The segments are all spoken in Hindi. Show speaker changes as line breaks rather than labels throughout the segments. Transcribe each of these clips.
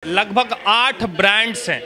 लगभग 8 ब्रांड्स हैं,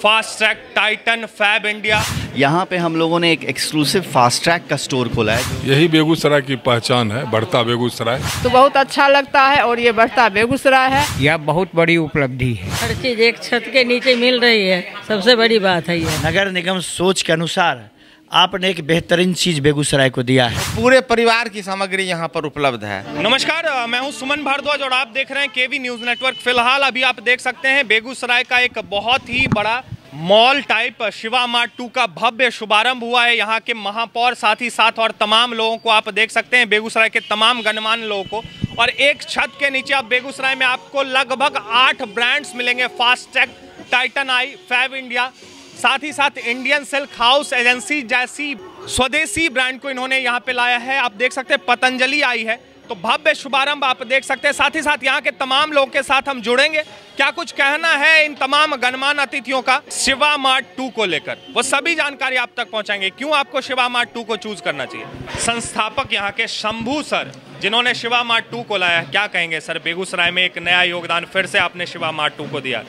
फास्ट ट्रैक, टाइटन, फैब इंडिया।
यहाँ पे हम लोगों ने एक एक्सक्लूसिव फास्ट ट्रैक का स्टोर खोला है।
यही बेगूसराय की पहचान है, बढ़ता बेगूसराय।
तो बहुत अच्छा लगता है और ये बढ़ता बेगूसराय है।
यह बहुत बड़ी उपलब्धि है।
हर चीज एक छत के नीचे मिल रही है, सबसे बड़ी बात है ये।
नगर निगम सोच के अनुसार आपने एक बेहतरीन चीज बेगूसराय को दिया है।
पूरे परिवार की सामग्री यहाँ पर उपलब्ध है।
नमस्कार, मैं हूं सुमन भारद्वाज और आप देख रहे हैं केवी न्यूज नेटवर्क। फिलहाल अभी आप देख सकते हैं बेगूसराय का एक बहुत ही बड़ा मॉल टाइप शिवा मार्ट 2 का भव्य शुभारंभ हुआ है। यहाँ के महापौर साथ ही साथ और तमाम लोगों को आप देख सकते हैं, बेगूसराय के तमाम गणमान्य लोगों को। और एक छत के नीचे आप बेगूसराय में आपको लगभग 8 ब्रांड्स मिलेंगे, फास्ट ट्रैक, टाइटन आई, फैब इंडिया, साथ ही साथ इंडियन सिल्क हाउस एजेंसी जैसी स्वदेशी ब्रांड को इन्होंने यहाँ पे लाया है। आप देख सकते हैं पतंजलि आई है, तो भव्य शुभारंभ आप देख सकते हैं। साथ ही साथ यहाँ के तमाम लोगों के साथ हम जुड़ेंगे, क्या कुछ कहना है इन तमाम गणमान्य अतिथियों का शिवा मार्ट 2 को लेकर, वो सभी जानकारी आप तक पहुँचाएंगे। क्यों आपको शिवा मार्ट 2 को चूज करना चाहिए। संस्थापक यहाँ के शंभू सर, जिन्होंने शिवा मार्ट 2 को लाया, क्या कहेंगे सर? बेगूसराय में एक नया योगदान फिर से आपने शिवा मार्ट 2 को दिया।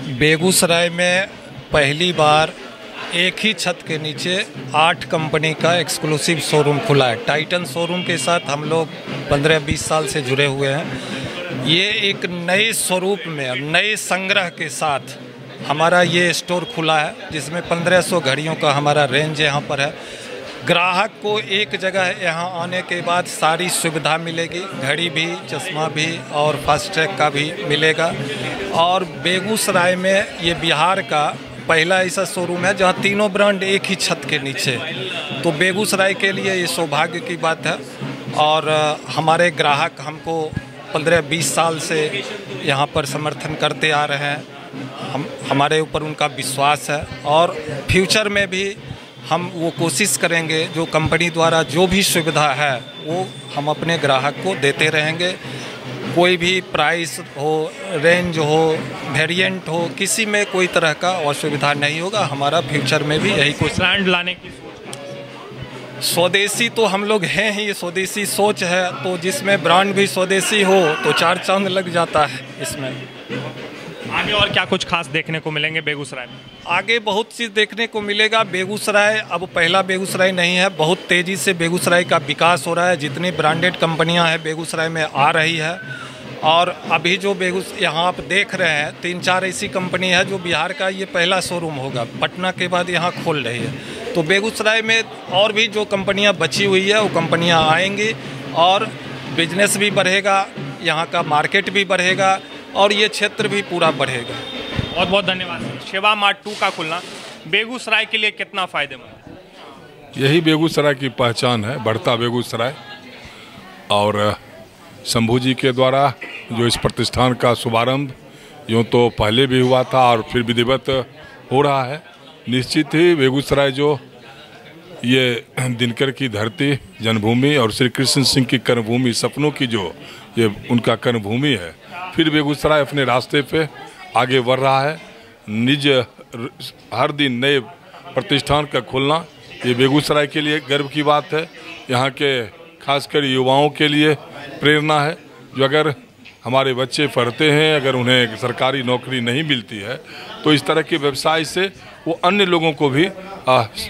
बेगूसराय में पहली बार एक ही छत के नीचे 8 कंपनी का एक्सक्लूसिव शोरूम खुला है। टाइटन शोरूम के साथ हम लोग 15-20 साल से जुड़े हुए हैं। ये एक नए स्वरूप में, नए संग्रह के साथ हमारा ये स्टोर खुला है, जिसमें 1500 घड़ियों का हमारा रेंज यहाँ पर है। ग्राहक को एक जगह यहाँ आने के बाद सारी सुविधा मिलेगी, घड़ी भी, चश्मा भी और फास्ट ट्रैक का भी मिलेगा। और बेगूसराय में ये बिहार का पहला ऐसा शोरूम है जहाँ तीनों ब्रांड एक ही छत के नीचे। तो बेगूसराय के लिए ये सौभाग्य की बात है। और हमारे ग्राहक हमको 15-20 साल से यहाँ पर समर्थन करते आ रहे हैं। हमारे ऊपर उनका विश्वास है और फ्यूचर में भी हम वो कोशिश करेंगे, जो कंपनी द्वारा जो भी सुविधा है वो हम अपने ग्राहक को देते रहेंगे। कोई भी प्राइस हो, रेंज हो, वेरिएंट हो, किसी में कोई तरह का असुविधा नहीं होगा। हमारा फ्यूचर में भी यही कुछ
ब्रांड लाने की
स्वदेशी तो हम लोग हैं ही, स्वदेशी सोच है, तो जिसमें ब्रांड भी स्वदेशी हो तो 4 चांद लग जाता है इसमें।
आगे और क्या कुछ खास देखने को मिलेंगे बेगूसराय में?
आगे बहुत चीज़ देखने को मिलेगा। बेगूसराय अब पहला बेगूसराय नहीं है, बहुत तेज़ी से बेगूसराय का विकास हो रहा है। जितनी ब्रांडेड कंपनियां हैं बेगूसराय में आ रही है। और अभी जो यहाँ आप देख रहे हैं 3-4 ऐसी कंपनी है जो बिहार का ये पहला शोरूम होगा, पटना के बाद यहाँ खोल रही है। तो बेगूसराय में और भी जो कंपनियाँ बची हुई है वो कंपनियाँ आएंगी और बिजनेस भी बढ़ेगा, यहाँ का मार्केट भी बढ़ेगा और ये क्षेत्र भी पूरा बढ़ेगा।
बहुत बहुत धन्यवाद। शिवा मार्ट 2 का खुलना बेगूसराय के लिए कितना फायदेमंद?
यही बेगूसराय की पहचान है, बढ़ता बेगूसराय। और शंभू जी के द्वारा जो इस प्रतिष्ठान का शुभारंभ यूँ तो पहले भी हुआ था और फिर विधिवत हो रहा है। निश्चित ही बेगूसराय जो ये दिनकर की धरती, जन्मभूमि और श्री कृष्ण सिंह की कर्मभूमि, सपनों की जो ये उनका कर्मभूमि है, फिर बेगूसराय अपने रास्ते पे आगे बढ़ रहा है। निज हर दिन नए प्रतिष्ठान का खुलना ये बेगूसराय के लिए गर्व की बात है। यहाँ के खासकर युवाओं के लिए प्रेरणा है। जो अगर हमारे बच्चे पढ़ते हैं, अगर उन्हें सरकारी नौकरी नहीं मिलती है, तो इस तरह के व्यवसाय से वो अन्य लोगों को भी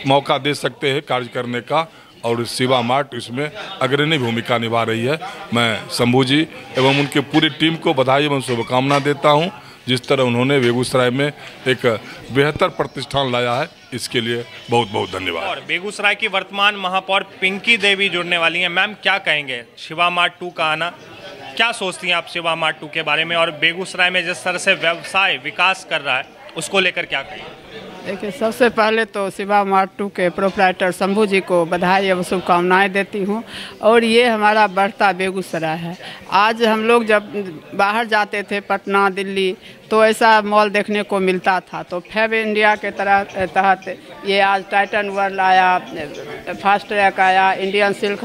मौका दे सकते हैं कार्य करने का। और शिवा मार्ट इसमें अग्रणी भूमिका निभा रही है। मैं शंभू जी एवं उनके पूरी टीम को बधाई एवं शुभकामना देता हूं। जिस तरह उन्होंने बेगूसराय में एक बेहतर प्रतिष्ठान लाया है, इसके लिए बहुत बहुत धन्यवाद।
और बेगूसराय की वर्तमान महापौर पिंकी देवी जुड़ने वाली हैं। मैम, क्या कहेंगे शिवा मार्ट 2 का आना, क्या सोचती हैं आप शिवा मार्ट 2 के बारे में? और बेगूसराय में जिस तरह से व्यवसाय विकास कर रहा है, उसको लेकर क्या कहेंगे?
देखिए, सबसे पहले तो शिवा मार्ट 2 के प्रोप्राइटर शंभू जी को बधाई एवं शुभकामनाएं देती हूं। और ये हमारा बढ़ता बेगूसराय है। आज हम लोग जब बाहर जाते थे, पटना, दिल्ली, तो ऐसा मॉल देखने को मिलता था। तो फैब इंडिया के तहत ये आज टाइटन वर्ल्ड आया, फास्ट ट्रैक आया, इंडियन सिल्क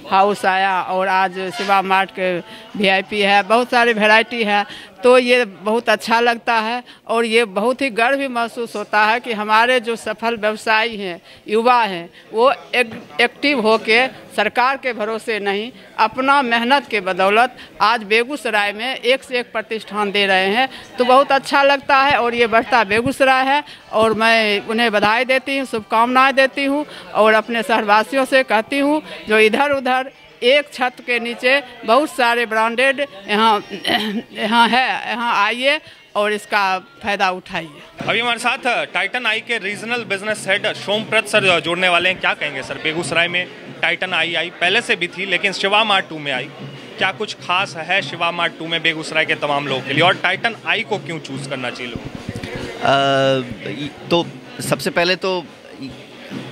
हाउस आया और आज शिवा मार्ट के VIP है, बहुत सारी वैरायटी है। तो ये बहुत अच्छा लगता है और ये बहुत ही गर्व भी महसूस होता है कि हमारे जो सफल व्यवसायी हैं, युवा हैं, वो एक्टिव होके सरकार के भरोसे नहीं, अपना मेहनत के बदौलत आज बेगूसराय में एक से एक प्रतिष्ठान दे रहे हैं, तो बहुत अच्छा लगता है। और ये बढ़ता बेगूसराय है और मैं उन्हें बधाई देती हूँ, शुभकामनाएं देती हूँ और अपने शहरवासियों से कहती हूँ जो इधर उधर एक छत के नीचे बहुत सारे ब्रांडेड यहाँ आइए और इसका फायदा उठाइए।
अभी हमारे साथ टाइटन आई के रीजनल बिजनेस हेड सोमप्रत सर जुड़ने वाले हैं। क्या कहेंगे सर, बेगूसराय में टाइटन आई पहले से भी थी लेकिन शिवा मार्ट 2 में आई, क्या कुछ खास है शिवा मार्ट 2 में बेगूसराय के तमाम लोगों के लिए, और टाइटन आई को क्यों चूज करना चाहिए लोग?
तो सबसे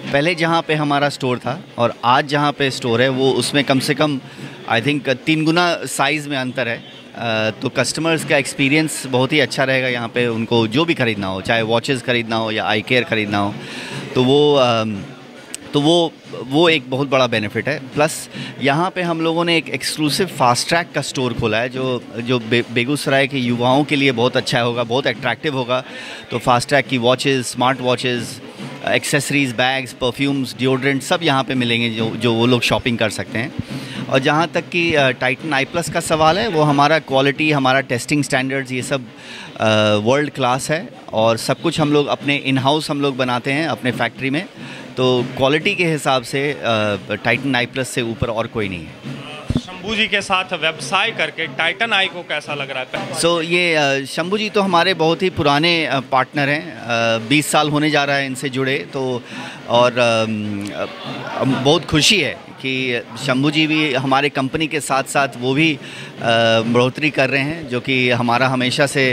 पहले जहाँ पे हमारा स्टोर था और आज जहाँ पे स्टोर है वो उसमें कम से कम आई थिंक 3 गुना साइज़ में अंतर है। तो कस्टमर्स का एक्सपीरियंस बहुत ही अच्छा रहेगा यहाँ पे, उनको जो भी ख़रीदना हो, चाहे वॉचेस ख़रीदना हो या आई केयर ख़रीदना हो, तो वो एक बहुत बड़ा बेनिफिट है। प्लस यहाँ पे हम लोगों ने एक एक्सक्लूसिव फास्ट ट्रैक का स्टोर खोला है जो बेगूसराय के युवाओं के लिए बहुत अच्छा होगा, बहुत अट्रैक्टिव होगा। तो फास्ट ट्रैक की watches, smart watches, accessories, bags, perfumes, deodorant सब यहाँ पे मिलेंगे जो वो लोग शॉपिंग कर सकते हैं। और जहाँ तक कि टाइटन आई प्लस का सवाल है, वो हमारा क्वालिटी, हमारा टेस्टिंग स्टैंडर्ड्स ये सब वर्ल्ड क्लास है और सब कुछ हम लोग अपने इन हाउस हम लोग बनाते हैं अपने फैक्ट्री में। तो क्वालिटी के हिसाब से टाइटन आई प्लस से ऊपर और कोई नहीं है।
शंभू जी के साथ व्यवसाय करके टाइटन आई को कैसा लग रहा है?
ये शंभू जी तो हमारे बहुत ही पुराने पार्टनर हैं, 20 साल होने जा रहा है इनसे जुड़े। तो और बहुत खुशी है कि शंभू जी भी हमारे कंपनी के साथ साथ वो भी बढ़ोतरी कर रहे हैं, जो कि हमारा हमेशा से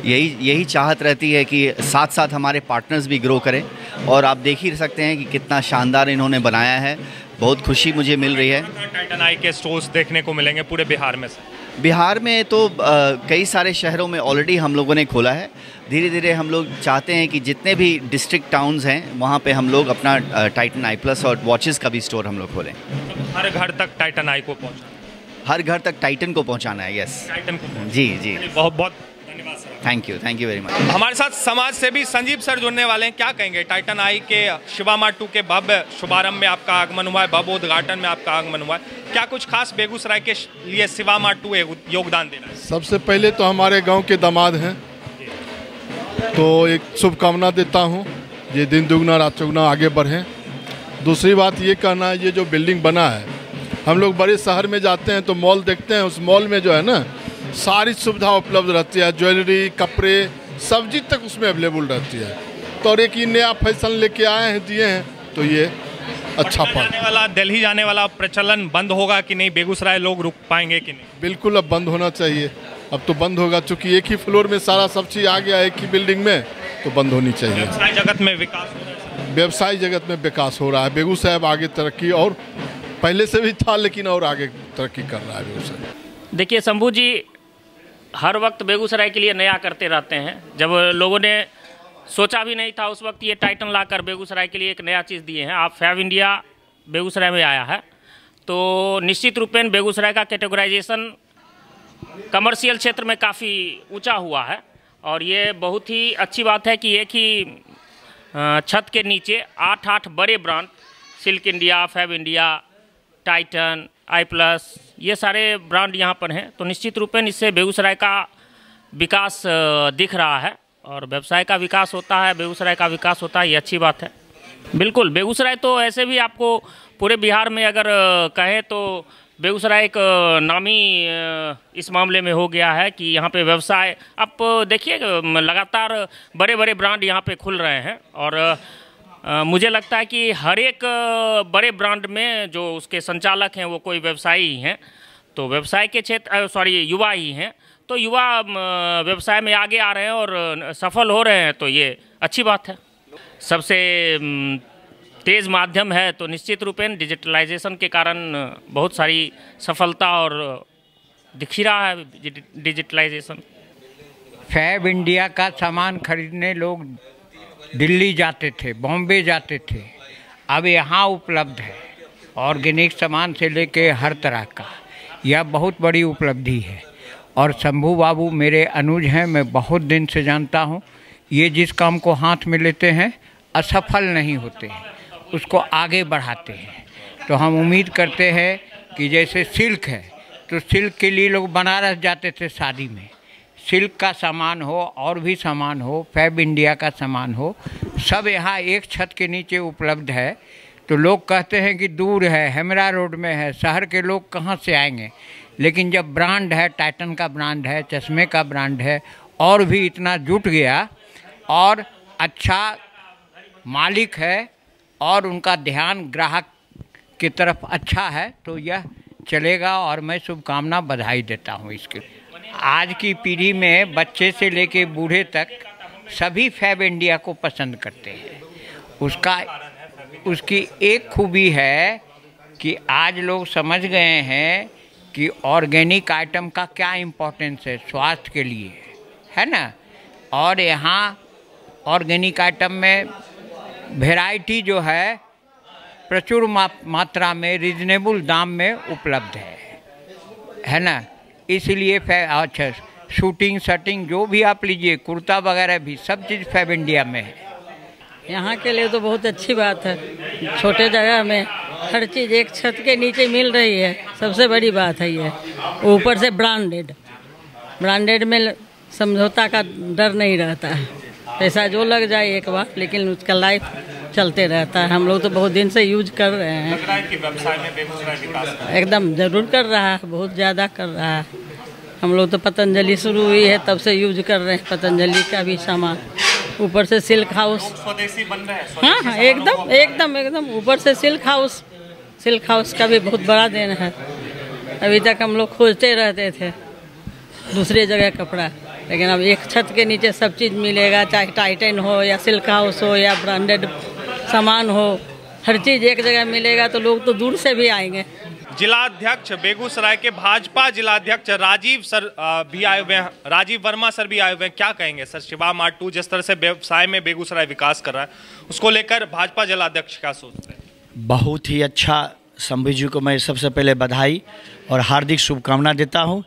यही चाहत रहती है कि साथ साथ हमारे पार्टनर्स भी ग्रो करें। और आप देख ही सकते हैं कि कितना शानदार इन्होंने बनाया है, बहुत खुशी मुझे मिल रही है।
टाइटन आई के स्टोर्स देखने को मिलेंगे पूरे बिहार में से?
बिहार में तो कई सारे शहरों में ऑलरेडी हम लोगों ने खोला है। धीरे धीरे हम लोग चाहते हैं कि जितने भी डिस्ट्रिक्ट टाउन्स हैं वहाँ पे हम लोग अपना टाइटन आई प्लस और वॉचेस का भी स्टोर हम लोग खोलें।
हर घर तक टाइटन आई को पहुँचाना,
हर घर तक टाइटन को पहुँचाना है। यस,
टाइटन को।
जी,
बहुत बहुत धन्यवाद sir.
Thank you very much.
हमारे साथ समाज सेवी संजीव सर जुड़ने वाले हैं। क्या कहेंगे, टाइटन आई के शिवा मार्ट 2 के भव्य शुभारंभ में आपका आगमन हुआ है, भव्य उद्घाटन में आपका आगमन हुआ है, क्या कुछ खास बेगूसराय के लिए शिवा मार्ट 2 योगदान देना है?
सबसे पहले तो हमारे गांव के दामाद हैं, तो एक शुभकामना देता हूं, ये दिन दुगना रात चौगुना आगे बढ़ें। दूसरी बात ये कहना है, ये जो बिल्डिंग बना है, हम लोग बड़े शहर में जाते हैं तो मॉल देखते हैं, उस मॉल में जो है ना सारी सुविधा उपलब्ध रहती है, ज्वेलरी, कपड़े, सब्जी तक उसमें अवेलेबल रहती है। तो और एक ये नया फैशन लेके आए हैं, दिए हैं, तो ये अच्छा
दिल्ली जाने वाला प्रचलन बंद होगा कि नहीं? बेगूसराय लोग रुक पाएंगे कि नहीं?
बिल्कुल अब बंद होना चाहिए, अब तो बंद होगा, चूँकि एक ही फ्लोर में सारा सब चीज़ आ गया एक ही बिल्डिंग में, तो बंद होनी चाहिए।
व्यवसाय जगत में विकास हो रहा है,
व्यवसाय जगत में विकास हो रहा है। बेगूसराय अब आगे तरक्की और पहले से भी था, लेकिन और आगे तरक्की कर रहा है बेगूसराय।
देखिए, शंभू जी हर वक्त बेगूसराय के लिए नया करते रहते हैं। जब लोगों ने सोचा भी नहीं था उस वक्त ये टाइटन लाकर बेगूसराय के लिए एक नया चीज़ दिए हैं। आप फैब इंडिया बेगूसराय में आया है, तो निश्चित रूपेण बेगूसराय का कैटेगराइजेशन कमर्शियल क्षेत्र में काफ़ी ऊंचा हुआ है और ये बहुत ही अच्छी बात है कि एक ही छत के नीचे 8 बड़े brand, silk India, fab India, Titan, eye plus, ये सारे ब्रांड यहाँ पर हैं। तो निश्चित रूपेण इससे बेगूसराय का विकास दिख रहा है और व्यवसाय का विकास होता है, बेगूसराय का विकास होता है, ये अच्छी बात है। बिल्कुल, बेगूसराय तो ऐसे भी आपको पूरे बिहार में अगर कहें तो बेगूसराय एक नामी इस मामले में हो गया है कि यहाँ पे व्यवसाय, आप देखिए लगातार बड़े बड़े ब्रांड यहाँ पे खुल रहे हैं और मुझे लगता है कि हर एक बड़े ब्रांड में जो उसके संचालक हैं वो कोई व्यवसायी ही हैं, तो व्यवसाय के क्षेत्र युवा ही हैं, तो युवा व्यवसाय में आगे आ रहे हैं और सफल हो रहे हैं, तो ये अच्छी बात है। सबसे तेज़ माध्यम है तो निश्चित रूपेण डिजिटलाइजेशन के कारण बहुत सारी सफलता और दिख ही रहा है डिजिटलाइजेशन।
फैब इंडिया का सामान खरीदने लोग दिल्ली जाते थे, बॉम्बे जाते थे, अब यहाँ उपलब्ध है। ऑर्गेनिक सामान से लेके हर तरह का, यह बहुत बड़ी उपलब्धि है। और शंभू बाबू मेरे अनुज हैं, मैं बहुत दिन से जानता हूँ। ये जिस काम को हाथ में लेते हैं असफल नहीं होते हैं, उसको आगे बढ़ाते हैं। तो हम उम्मीद करते हैं कि जैसे सिल्क है तो सिल्क के लिए लोग बनारस जाते थे शादी में, सिल्क का सामान हो और भी सामान हो, फैब इंडिया का सामान हो, सब यहाँ एक छत के नीचे उपलब्ध है। तो लोग कहते हैं कि दूर है, हेमरा रोड में है, शहर के लोग कहाँ से आएंगे, लेकिन जब ब्रांड है, टाइटन का ब्रांड है, चश्मे का ब्रांड है, और भी इतना जुट गया और अच्छा मालिक है और उनका ध्यान ग्राहक की तरफ अच्छा है, तो यह चलेगा और मैं शुभकामना बधाई देता हूँ इसके। आज की पीढ़ी में बच्चे से लेके बूढ़े तक सभी फैब इंडिया को पसंद करते हैं। उसकी एक खूबी है कि आज लोग समझ गए हैं कि ऑर्गेनिक आइटम का क्या इम्पोर्टेंस है स्वास्थ्य के लिए, है ना। और यहाँ ऑर्गेनिक आइटम में वैरायटी जो है प्रचुर मात्रा में रीजनेबल दाम में उपलब्ध है ना। इसलिए अच्छा शूटिंग शर्टिंग जो भी आप लीजिए, कुर्ता वगैरह भी सब चीज़ फैब इंडिया में है।
यहाँ के लिए तो बहुत अच्छी बात है, छोटे जगह में हर चीज़ एक छत के नीचे मिल रही है, सबसे बड़ी बात है ये। ऊपर से ब्रांडेड में समझौता का डर नहीं रहता है, पैसा जो लग जाए एक बार, लेकिन उसका लाइफ चलते रहता है। हम लोग तो बहुत दिन से यूज कर रहे हैं।
लग रहा है कि व्यवसाय में बेगूसराय विकास
एकदम ज़रूर कर रहा है, बहुत ज़्यादा कर रहा है। हम लोग तो पतंजलि शुरू हुई है तब से यूज कर रहे हैं, पतंजलि का भी सामान। ऊपर से सिल्क हाउस
स्वदेशी बन रहे हैं।
हाँ, एकदम ऊपर से सिल्क हाउस का भी बहुत बड़ा देन है। अभी तक हम लोग खोजते रहते थे दूसरी जगह कपड़ा, लेकिन अब एक छत के नीचे सब चीज़ मिलेगा, चाहे टाइटन हो या सिल्क हाउस हो या ब्रांडेड सामान हो, हर चीज़ एक जगह मिलेगा, तो लोग तो दूर से भी आएंगे।
जिलाध्यक्ष बेगूसराय के भाजपा जिलाध्यक्ष राजीव सर भी आए हुए हैं, राजीव वर्मा सर भी आए हुए हैं। क्या कहेंगे सर, शिवा मार्ट 2 जिस तरह से व्यवसाय में बेगूसराय विकास कर रहा है, उसको लेकर भाजपा जिलाध्यक्ष क्या सोचते हैं?
बहुत ही अच्छा। शंभू जी को मैं सबसे पहले बधाई और हार्दिक शुभकामना देता हूँ।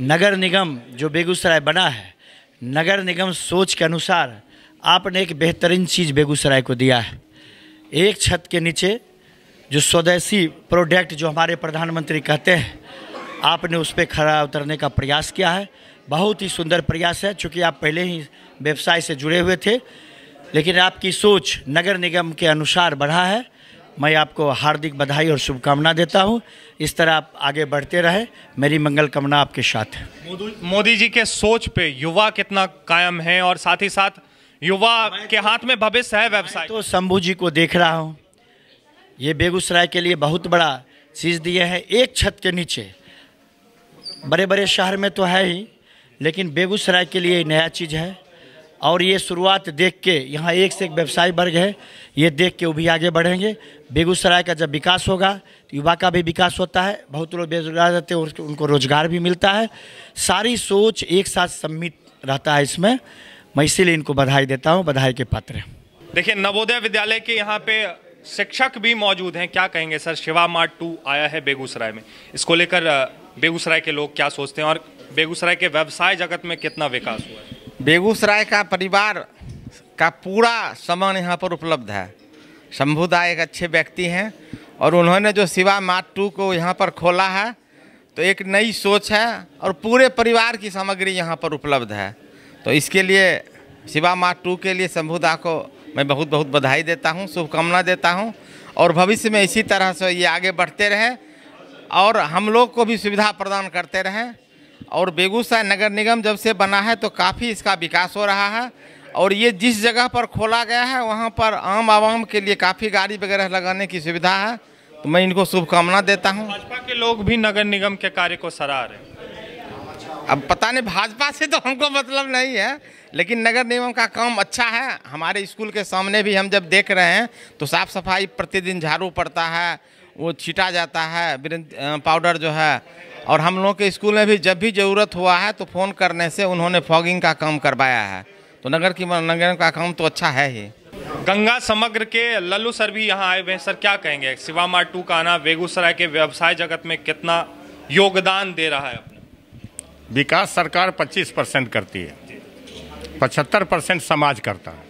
नगर निगम जो बेगूसराय बना है, नगर निगम सोच के अनुसार आपने एक बेहतरीन चीज़ बेगूसराय को दिया है। एक छत के नीचे जो स्वदेशी प्रोडक्ट जो हमारे प्रधानमंत्री कहते हैं, आपने उस पर खरा उतरने का प्रयास किया है। बहुत ही सुंदर प्रयास है, चूँकि आप पहले ही व्यवसाय से जुड़े हुए थे, लेकिन आपकी सोच नगर निगम के अनुसार बढ़ा है। मैं आपको हार्दिक बधाई और शुभकामना देता हूं। इस तरह आप आगे बढ़ते रहे, मेरी मंगल कामना आपके साथ है।
मोदी जी के सोच पे युवा कितना कायम है और साथ ही साथ युवा के हाथ में भविष्य है व्यवसाय।
तो शंभू जी को देख रहा हूं, ये बेगूसराय के लिए बहुत बड़ा चीज़ दिए हैं। एक छत के नीचे, बड़े बड़े शहर में तो है ही, लेकिन बेगूसराय के लिए नया चीज़ है। और ये शुरुआत देख के यहाँ एक से एक व्यवसाय वर्ग है, ये देख के वो भी आगे बढ़ेंगे। बेगूसराय का जब विकास होगा तो युवा का भी विकास होता है, बहुत लोग बेरोजगार रहते हैं, उनको रोजगार भी मिलता है। सारी सोच एक साथ सम्मिलित रहता है इसमें। मैं इसीलिए इनको बधाई देता हूँ, बधाई के पात्र हैं।
देखिए, नवोदय विद्यालय के यहाँ पे शिक्षक भी मौजूद हैं। क्या कहेंगे सर, शिवा मार्ट 2 आया है बेगूसराय में, इसको लेकर बेगूसराय के लोग क्या सोचते हैं और बेगूसराय के व्यवसाय जगत में कितना विकास हुआ है?
बेगूसराय का परिवार का पूरा सामान यहाँ पर उपलब्ध है। शंभू दा एक अच्छे व्यक्ति हैं और उन्होंने जो शिवा मार्ट 2 को यहाँ पर खोला है, तो एक नई सोच है और पूरे परिवार की सामग्री यहाँ पर उपलब्ध है। तो इसके लिए शिवा मार्ट 2 के लिए शंभू दा को मैं बहुत बहुत बधाई देता हूँ, शुभकामना देता हूँ। और भविष्य में इसी तरह से ये आगे बढ़ते रहें और हम लोग को भी सुविधा प्रदान करते रहें। और बेगूसराय नगर निगम जब से बना है तो काफ़ी इसका विकास हो रहा है। और ये जिस जगह पर खोला गया है वहाँ पर आम आवाम के लिए काफ़ी गाड़ी वगैरह लगाने की सुविधा है, तो मैं इनको शुभकामना देता हूँ।
भाजपा के लोग भी नगर निगम के कार्य को सराह रहे हैं।
अब पता नहीं, भाजपा से तो हमको मतलब नहीं है, लेकिन नगर निगम का काम अच्छा है। हमारे स्कूल के सामने भी हम जब देख रहे हैं तो साफ़ सफाई प्रतिदिन झाड़ू पड़ता है, वो छीटा जाता है पाउडर जो है। और हम लोग के स्कूल में भी जब भी ज़रूरत हुआ है तो फ़ोन करने से उन्होंने फॉगिंग का काम करवाया है। तो नगर का काम तो अच्छा है ही।
गंगा समग्र के लल्लू सर भी यहाँ आए हुए हैं। सर, क्या कहेंगे, शिवा मार्ट 2 का आना बेगूसराय के व्यवसाय जगत में कितना योगदान दे रहा है?
विकास सरकार 25% करती है, 75% समाज करता है।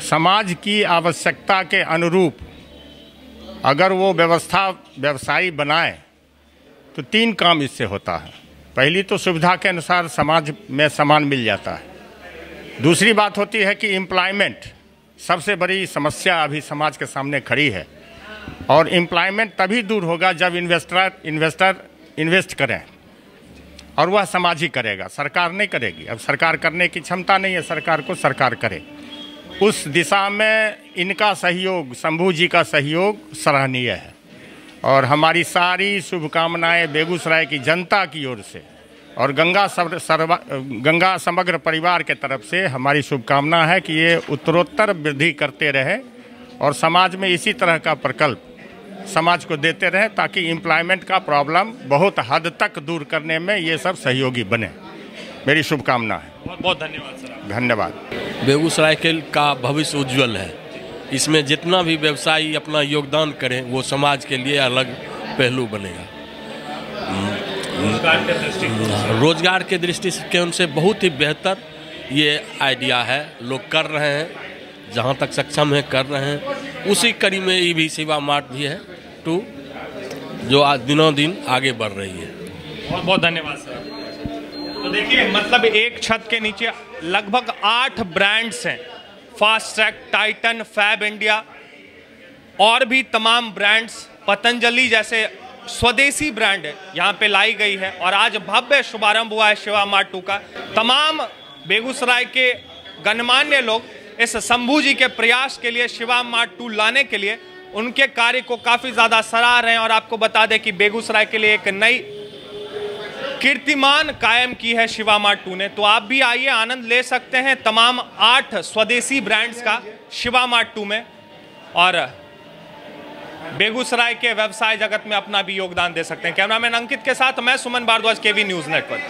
समाज की आवश्यकता के अनुरूप अगर वो व्यवसायी बनाए तो 3 काम इससे होता है। पहली तो सुविधा के अनुसार समाज में सामान मिल जाता है। दूसरी बात होती है कि एम्प्लॉयमेंट सबसे बड़ी समस्या अभी समाज के सामने खड़ी है, और एम्प्लॉयमेंट तभी दूर होगा जब इन्वेस्टर इन्वेस्ट करें, और वह समाज ही करेगा, सरकार नहीं करेगी। अब सरकार करने की क्षमता नहीं है सरकार को, सरकार करे। उस दिशा में इनका सहयोग, शंभू जी का सहयोग सराहनीय है, और हमारी सारी शुभकामनाएं बेगूसराय की जनता की ओर से और गंगा समग्र परिवार के तरफ से हमारी शुभकामना है कि ये उत्तरोत्तर वृद्धि करते रहे और समाज में इसी तरह का प्रकल्प समाज को देते रहे, ताकि एम्प्लॉयमेंट का प्रॉब्लम बहुत हद तक दूर करने में ये सब सहयोगी बने। मेरी शुभकामना है।
बहुत बहुत धन्यवाद सर।
धन्यवाद।
बेगूसराय का भविष्य उज्जवल है। इसमें जितना भी व्यवसायी अपना योगदान करें वो समाज के लिए अलग पहलू बनेगा। रोजगार के दृष्टि से उनसे बहुत ही बेहतर ये आइडिया है। लोग कर रहे हैं, जहाँ तक सक्षम है कर रहे हैं। उसी कड़ी में ये भी शिवा मार्ट भी है टू, जो आज दिनों दिन आगे बढ़ रही है।
बहुत बहुत धन्यवाद सर। तो देखिए, मतलब एक छत के नीचे लगभग 8 ब्रांड्स हैं। फास्ट ट्रैक, टाइटन, फैब इंडिया और भी तमाम ब्रांड्स, पतंजलि जैसे स्वदेशी ब्रांड यहाँ पे लाई गई है, और आज भव्य शुभारंभ हुआ है शिवा मार्ट 2 का। तमाम बेगूसराय के गणमान्य लोग इस शंभू जी के प्रयास के लिए, शिवा मार्ट 2 लाने के लिए उनके कार्य को काफ़ी ज़्यादा सराह रहे हैं। और आपको बता दें कि बेगूसराय के लिए एक नई कीर्तिमान कायम की है शिवा मार्ट 2 ने। तो आप भी आइए, आनंद ले सकते हैं तमाम 8 स्वदेशी ब्रांड्स का शिवा मार्ट 2 में, और बेगूसराय के व्यवसाय जगत में अपना भी योगदान दे सकते हैं। कैमरामैन अंकित के साथ मैं सुमन भारद्वाज, केवी न्यूज़ नेटवर्क।